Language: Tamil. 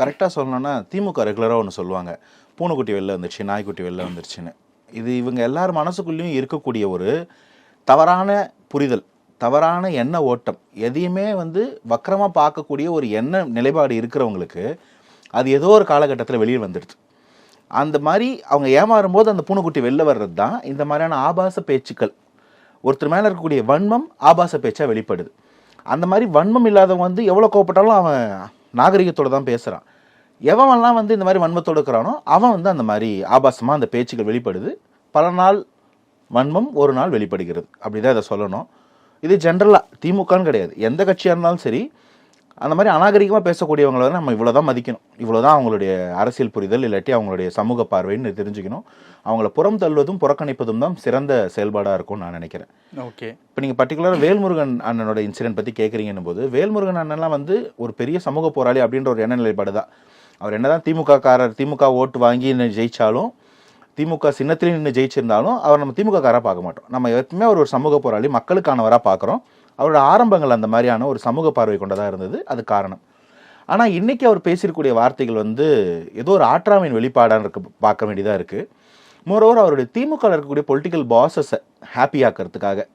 கரெக்டாக சொல்லணும்னா திமுக ரெகுலராக ஒன்று சொல்லுவாங்க, பூனைக்குட்டி வெளில வந்துருச்சு, நாய்க்குட்டி வெளில வந்துருச்சுன்னு. இது இவங்க எல்லார் மனசுக்குள்ளேயும் இருக்கக்கூடிய ஒரு தவறான புரிதல், தவறான எண்ண ஓட்டம். எதையுமே வக்கரமாக பார்க்கக்கூடிய ஒரு எண்ண நிலைப்பாடு இருக்கிறவங்களுக்கு அது ஏதோ ஒரு காலகட்டத்தில் வெளியே வந்துடுது. அந்த மாதிரி அவங்க ஏமாறும்போது அந்த பூனைக்குட்டி வெளில வர்றது தான் இந்த மாதிரியான ஆபாச பேச்சுக்கள். ஒருத்தர் மேலே இருக்கக்கூடிய வன்மம் ஆபாச பேச்சாக வெளிப்படுது. அந்த மாதிரி வன்மம் இல்லாதவங்க எவ்வளோ கோவப்பட்டாலும் அவன் நாகரிகத்தோடு தான் பேசுகிறான். எவன்லாம் இந்த மாதிரி வன்மத்தோடு இருக்கிறானோ அவன் அந்த மாதிரி ஆபாசமாக அந்த பேச்சுக்கள் வெளிப்படுது. பல நாள் வன்மம் ஒரு நாள் வெளிப்படுகிறது. அப்படி தான் இதை சொல்லணும். இது ஜென்ரலாக திமுகன்னு கிடையாது, எந்த கட்சியாக இருந்தாலும் சரி அந்த மாதிரி அநாகரிகமாக பேசக்கூடியவங்களை நம்ம இவ்வளோ தான் மதிக்கணும். இவ்வளோ தான் அவங்களுடைய அரசியல் புரிதல், இல்லாட்டி அவங்களுடைய சமூக பார்வைன்னு தெரிஞ்சுக்கணும். அவங்கள புறம் தள்ளுவதும் புறக்கணிப்பதும் தான் சிறந்த செயல்பாடாக இருக்கும்னு நான் நினைக்கிறேன். ஓகே, இப்போ நீங்கள் பர்டிகுலராக வேல்முருகன் அண்ணனோட இன்சிடென்ட் பற்றி கேட்குறீங்கன்னு போது, வேல்முருகன் அண்ணன்லாம் ஒரு பெரிய சமூக போராளி அப்படின்ற ஒரு எண்ண நிலைப்பாடு தான். அவர் என்னதான் திமுக ஓட்டு வாங்கி ஜெயிச்சாலும், திமுக சின்னத்திலே நின்று ஜெயிச்சிருந்தாலும் அவர் நம்ம திமுக காராக பார்க்க மாட்டோம். நம்ம எப்பவுமே ஒரு சமூக போராளி, மக்களுக்கானவராக பார்க்குறோம். அவரோட ஆரம்பங்கள் அந்த மாதிரியான ஒரு சமூக பார்வை கொண்டதாக இருந்தது, அது காரணம். ஆனால் இன்னைக்கு அவர் பேசியிருக்கக்கூடிய வார்த்தைகள் ஏதோ ஒரு ஆற்றாமையின் வெளிப்பாடாக பார்க்க வேண்டியதாக இருக்குது. மோரோவர் அவருடைய திமுக இருக்கக்கூடிய பொலிட்டிக்கல் பாஸஸை ஹாப்பி ஆக்கிறதுக்காக